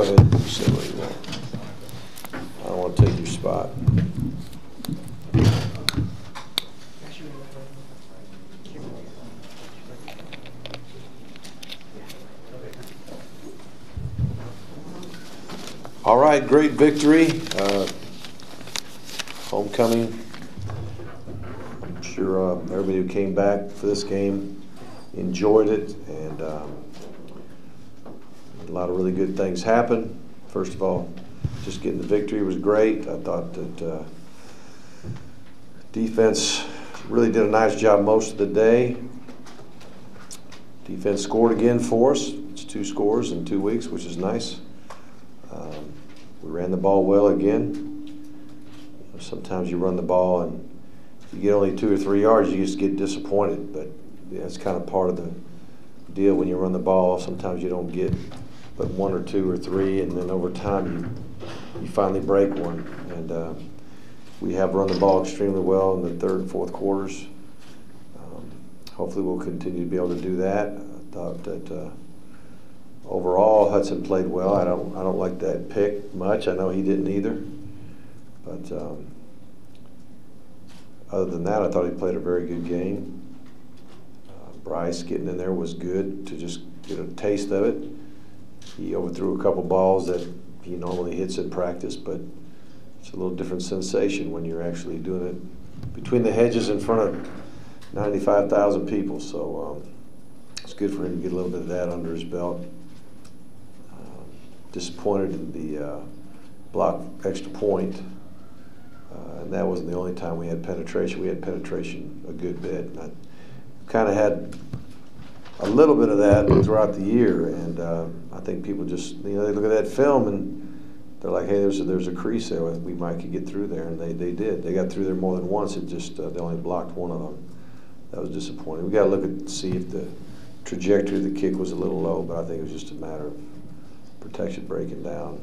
Go ahead and say what you want. I don't want to take your spot. All right, great victory. Homecoming. I'm sure everybody who came back for this game enjoyed it, and a lot of really good things happened. First of all, just getting the victory was great. I thought that defense really did a nice job most of the day. Defense scored again for us. It's 2 scores in 2 weeks, which is nice. We ran the ball well again. You know, sometimes you run the ball and you get only 2 or 3 yards, you just get disappointed. But yeah, it's kind of part of the deal when you run the ball. Sometimes you don't get but 1 or 2 or 3, and then over time you finally break one. And we have run the ball extremely well in the 3rd and 4th quarters. Hopefully we'll continue to be able to do that. I thought that overall Hudson played well. I don't like that pick much. I know he didn't either. But other than that, I thought he played a very good game. Bryce getting in there was good to just get a taste of it. He overthrew a couple balls that he normally hits in practice, but it's a little different sensation when you're actually doing it between the hedges in front of 95,000 people. So it's good for him to get a little bit of that under his belt. Disappointed in the block extra point, and that wasn't the only time we had penetration. We had penetration a good bit. And I kind of had a little bit of that throughout the year, and I think people just, they look at that film and they're like, hey, there's a crease there. We might could get through there, and they did. They got through there more than once. It just they only blocked one of them. That was disappointing. We got to look at see if the trajectory of the kick was a little low, but I think it was just a matter of protection breaking down.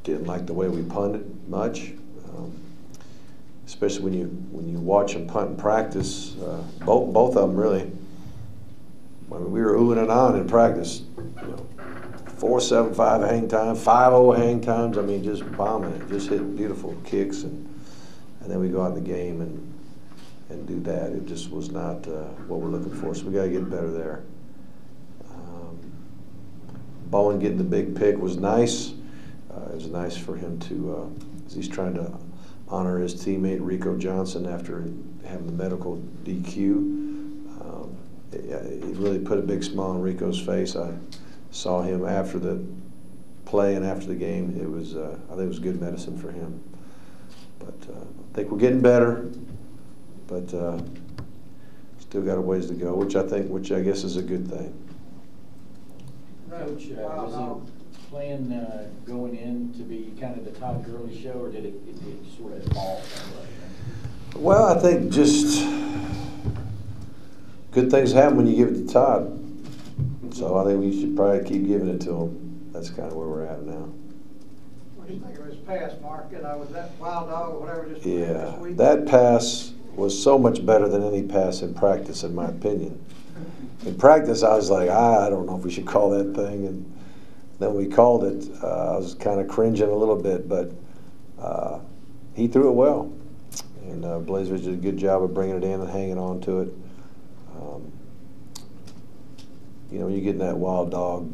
Didn't like the way we punted much, especially when you watch them punt in practice. Both of them really. I mean, we were oohing and ahhing in practice. 4.75 hang time, 5.0 hang times. I mean, just bombing it, just hitting beautiful kicks, and then we go out in the game and do that. It just was not what we're looking for. So we got to get better there. Bowen getting the big pick was nice. It was nice for him to, he's trying to honor his teammate Rico Johnson after having the medical DQ. It really put a big smile on Rico's face. I saw him after the play and after the game. It was, I think it was good medicine for him. But I think we're getting better, but still got a ways to go, which I guess is a good thing. Coach, was the plan going in to be kind of the Todd Gurley show, or did it sort of evolve? Well, I think just good things happen when you give it to Todd. So I think we should probably keep giving it to him. That's kind of where we're at now. What do you think of his pass, Mark? Was that wild dog or whatever just this week? That pass was so much better than any pass in practice, in my opinion. In practice, I was like, I don't know if we should call that thing. And then we called it. I was kind of cringing a little bit, but he threw it well. And Blazers did a good job of bringing it in and hanging on to it. When you get in that wild dog,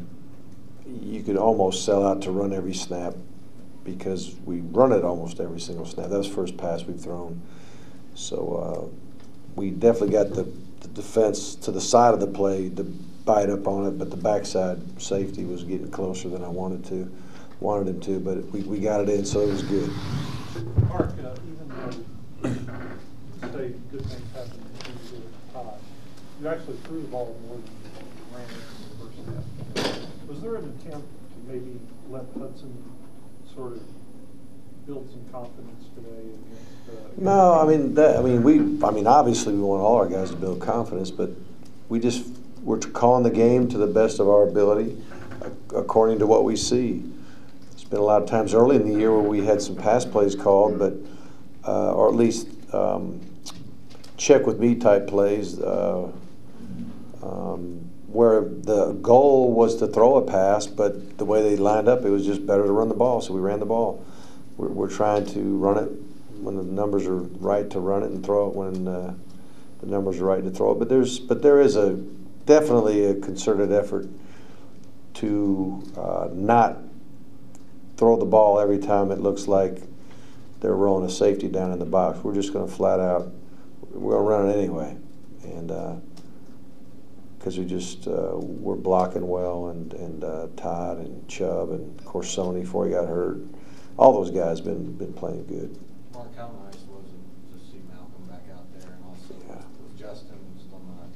you could almost sell out to run every snap because we run it almost every single snap. That was the first pass we've thrown. So we definitely got the defense to the side of the play to bite up on it, but the backside safety was getting closer than I wanted him to, but we got it in, so it was good. Mark, even though you say good things happen in terms of Todd, you actually threw the ball more than you ran it in the first half. Was there an attempt to maybe let Hudson sort of build some confidence today against? No, obviously we want all our guys to build confidence, but we're calling the game to the best of our ability, according to what we see. There's been a lot of times early in the year where we had some pass plays called, but or at least check with me type plays, where the goal was to throw a pass, but the way they lined up, it was just better to run the ball, so we ran the ball. We're trying to run it when the numbers are right to run it, and throw it when the numbers are right to throw it. But there is definitely a concerted effort to not throw the ball every time it looks like they're rolling a safety down in the box. We're just going to flat out, we're going to run it anyway, and because we're blocking well, and Todd and Chubb and of course Sony before he got hurt. All those guys been playing good. Mark, how nice was it to see Malcolm back out there, and also with Justin still not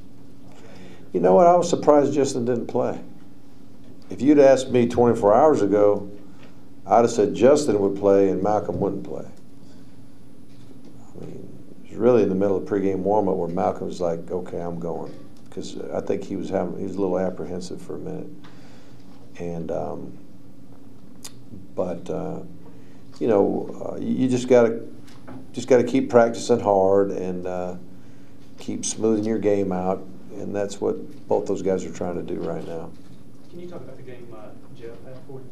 ready? You know what? I was surprised Justin didn't play. If you'd asked me 24 hours ago, I'd have said Justin would play and Malcolm wouldn't play. I mean, it was really in the middle of pregame warm-up where Malcolm was like, "Okay, I'm going," because I think he was a little apprehensive for a minute, and you just gotta keep practicing hard and keep smoothing your game out, and that's what both those guys are trying to do right now. Can you talk about the game Jeff had for you?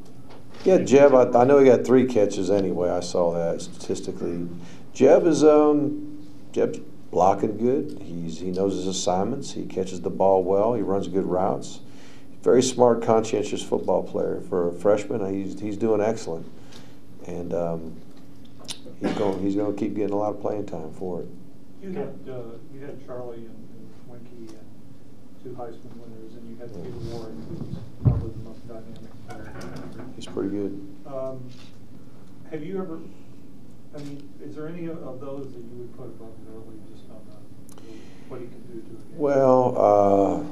Yeah, Jeb, I know he got 3 catches anyway. I saw that statistically. Jeb's blocking good. He knows his assignments. He catches the ball well. He runs good routes. Very smart, conscientious football player for a freshman. He's doing excellent, and he's going to keep getting a lot of playing time for it. You had Charlie and Winky and 2 Heisman winners, and you had Peter Warren, who's probably the most dynamic player. He's pretty good. Have you ever? I mean, is there any of those that you would put above Gurley just on what he can do to a game? Well,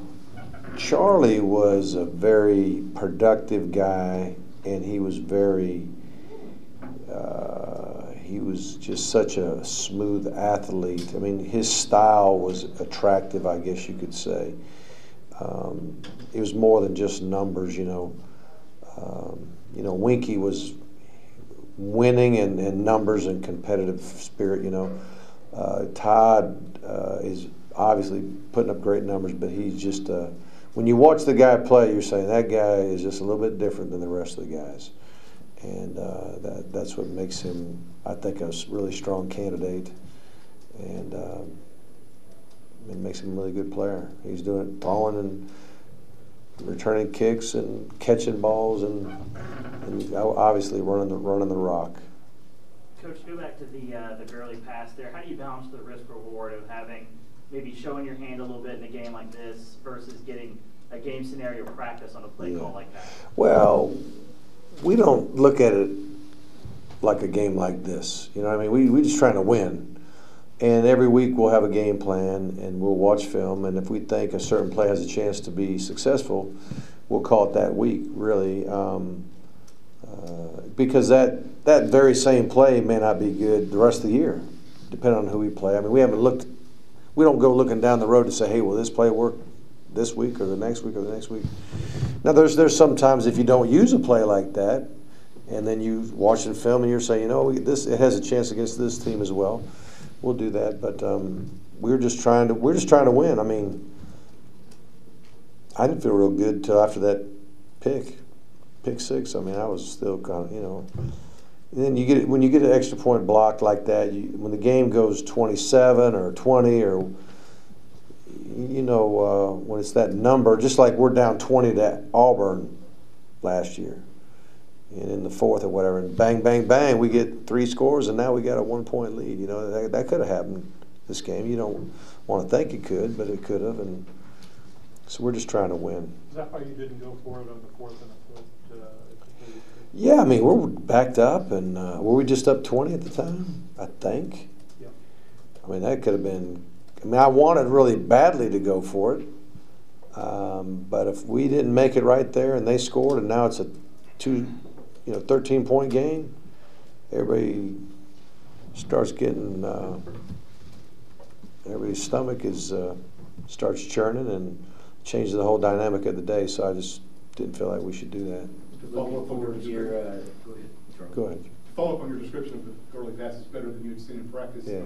Charlie was a very productive guy, and he was he was just such a smooth athlete. I mean, his style was attractive, I guess you could say. It was more than just numbers, Winky was winning and numbers and competitive spirit, Todd is obviously putting up great numbers, but he's just when you watch the guy play, you're saying that guy is just a little bit different than the rest of the guys, and that's what makes him, I think, a really strong candidate, and it makes him a really good player. He's doing it, throwing and returning kicks and catching balls and obviously running the rock. Coach, go back to the Gurley pass there. How do you balance the risk reward of having maybe showing your hand a little bit in a game like this versus getting a game scenario practice on a play call like that? Well, we don't look at it like a game like this. You know what I mean? We're just trying to win. And every week we'll have a game plan and we'll watch film. And if we think a certain play has a chance to be successful, we'll call it that week, really. Because that very same play may not be good the rest of the year, depending on who we play. I mean, we don't go looking down the road to say, hey, will this play work this week or the next week or the next week? Now, there's sometimes if you don't use a play like that, and then you watch the film and you're saying, it has a chance against this team as well, we'll do that. But we're just trying to win. I mean, I didn't feel real good till after that pick 6. I mean, I was still kind of, And then when you get an extra point blocked like that, when the game goes 27 or 20 or when it's that number, just like we're down 20 to Auburn last year, and in the 4th or whatever, and bang, bang, bang, we get 3 scores, and now we got a 1-point lead. That could have happened this game. You don't want to think it could, but it could have, and so we're just trying to win. Is that why you didn't go for it on the 4th and the 5th? Yeah, I mean, we're backed up, and were we just up 20 at the time? I think. Yeah. I mean, that could have been. I mean, I wanted really badly to go for it, but if we didn't make it right there, and they scored, and now it's a 13-point game, everybody starts getting. Everybody's stomach starts churning and changes the whole dynamic of the day. So I just didn't feel like we should do that. Looking forward here. Go ahead, Charlie. Go ahead. To follow up on your description of the Gurley pass is better than you'd seen in practice. Yeah.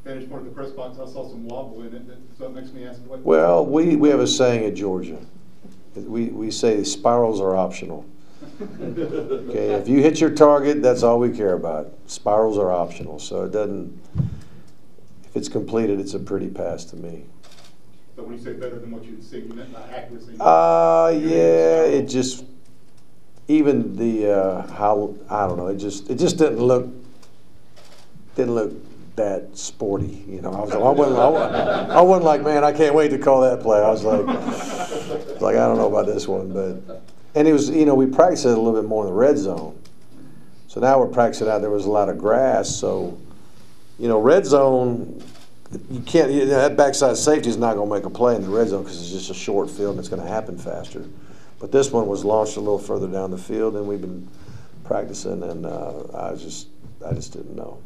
vantage point of the press box, I saw some wobble in it, so that makes me ask what. Well, we have a saying at Georgia. We say spirals are optional. Okay, if you hit your target, that's all we care about. Spirals are optional, so it doesn't. If it's completed, it's a pretty pass to me. So when you say better than what you'd see, you meant by accuracy? Yeah, it just even the how I don't know. It just didn't look that sporty. You know, I wasn't like, man, I can't wait to call that play. I was like I don't know about this one, but and it was, you know, we practiced it a little bit more in the red zone. So now we're practicing out. There was a lot of grass, so you know, red zone. You can't. You know, that backside safety is not going to make a play in the red zone because it's just a short field and it's going to happen faster. But this one was launched a little further down the field, and we've been practicing, and I just didn't know.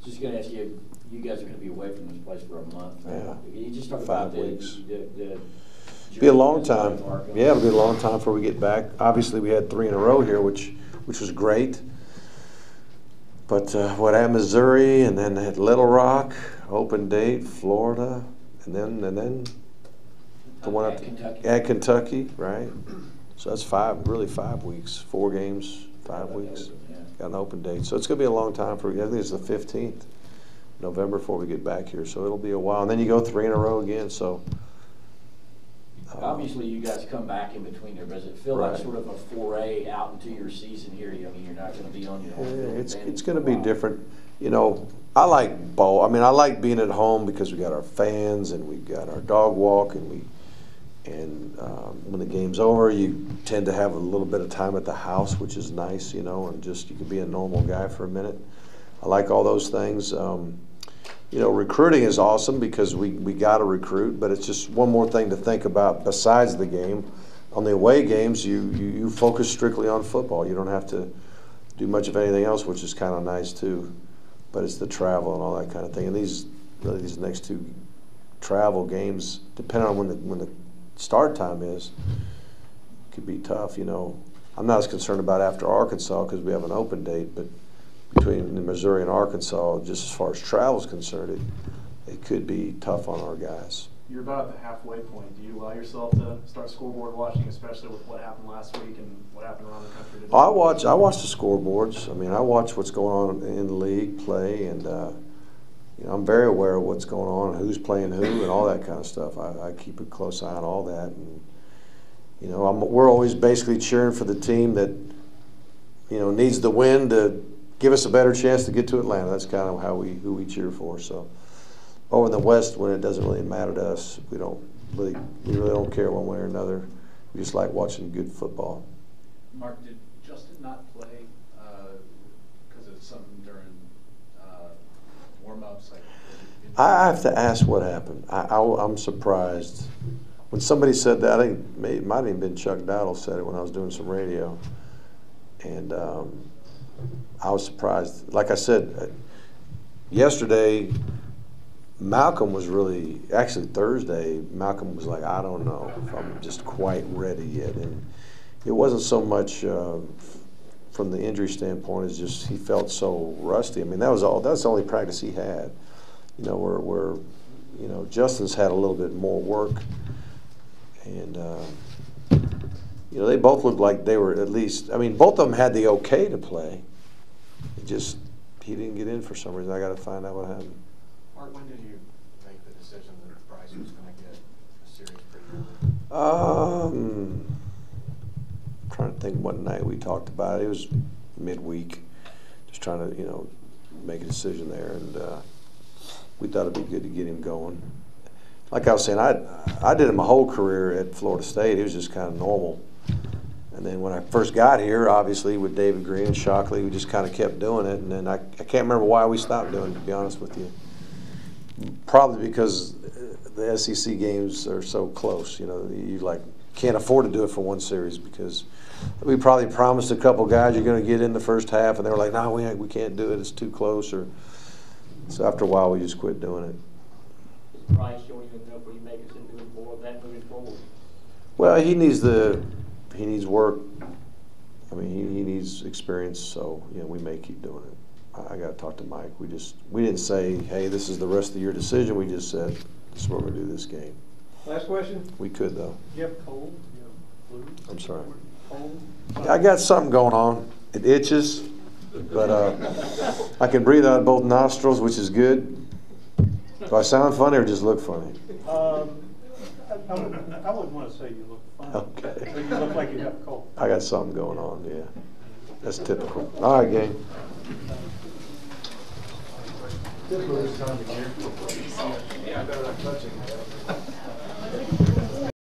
Just going to ask you, you guys are going to be away from this place for a month. Yeah. Can you just talk 5 about weeks. the Be a long time. Yeah, it'll be a long time before we get back. Obviously, we had 3 in a row here, which was great. But what happened, Missouri, and then at Little Rock, open date, Florida, and then the one at Kentucky, right? So that's 5 weeks, 4 games, 5 weeks. Got an open date, so it's going to be a long time for. I think it's the 15th November before we get back here, so it'll be a while. And then you go 3 in a row again, so. Obviously, you guys come back in between there, but does it feel like sort of a foray out into your season here? I mean, you're not going to be on your home field. It's going to be different. You know, I like ball. I mean, I like being at home because we got our fans and we got our dog walk, and when the game's over, you tend to have a little bit of time at the house, which is nice, you know, and just you can be a normal guy for a minute. I like all those things. You know, recruiting is awesome because we got to recruit, but it's just one more thing to think about besides the game. On the away games, you focus strictly on football. You don't have to do much of anything else, which is kind of nice too. But it's the travel and all that kind of thing. And these next 2 travel games, depending on when the start time is, could be tough. You know, I'm not as concerned about after Arkansas because we have an open date, but between Missouri and Arkansas, just as far as travel is concerned, it could be tough on our guys. You're about at the halfway point. Do you allow yourself to start scoreboard watching, especially with what happened last week and what happened around the country today? I watch the scoreboards. I mean, I watch what's going on in the league play, and you know, I'm very aware of what's going on, who's playing who, and all that kind of stuff. I keep a close eye on all that, and you know, we're always basically cheering for the team that, you know, needs the win to give us a better chance to get to Atlanta. That's kind of who we cheer for. So over in the West, when it doesn't really matter to us, we really don't care one way or another. We just like watching good football. Mark, did Justin not play because of something during warm-ups? Like, I have to ask what happened. I'm surprised. When somebody said that, I think it might have even been Chuck Dowdle said it when I was doing some radio. And I was surprised. Like I said, yesterday, Malcolm was actually Thursday, Malcolm was like, I don't know if I'm just quite ready yet. And it wasn't so much from the injury standpoint, it's just he felt so rusty. I mean, that's the only practice he had. You know, where you know, Justin's had a little bit more work. And, you know, they both looked like they were at least, I mean, both of them had the okay to play. He didn't get in for some reason. I got to find out what happened. Mark, when did you make the decision that Bryce was going to get a series pretty early? I'm trying to think what night we talked about it. It was midweek. Just trying to, you know, make a decision there. And we thought it'd be good to get him going. Like I was saying, I did it my whole career at Florida State. It was just kind of normal. And then when I first got here, obviously with David Green and Shockley, we just kind of kept doing it. And then I can't remember why we stopped doing it, to be honest with you. Probably because the SEC games are so close. You know, you can't afford to do it for one series because we probably promised a couple guys you're going to get in the first half, and they were like, no, we can't do it. It's too close. So after a while, we just quit doing it. Bryce showing you enough where you make us into more of that moving forward? Well, he needs work. I mean, he needs experience, so, you know, we may keep doing it. I got to talk to Mike. We didn't say, hey, this is the rest of your decision. We just said, this is what we're going to do this game. Last question? We could, though. You have cold, you have flu? I'm sorry. Cold? I got something going on. It itches, but I can breathe out both nostrils, which is good. Do I sound funny or just look funny? I wouldn't want to say you look funny. Okay. But you look like you have a cold. I got something going on, yeah. That's typical. All right, gang. Typical this time of year. Yeah, I better not touch it.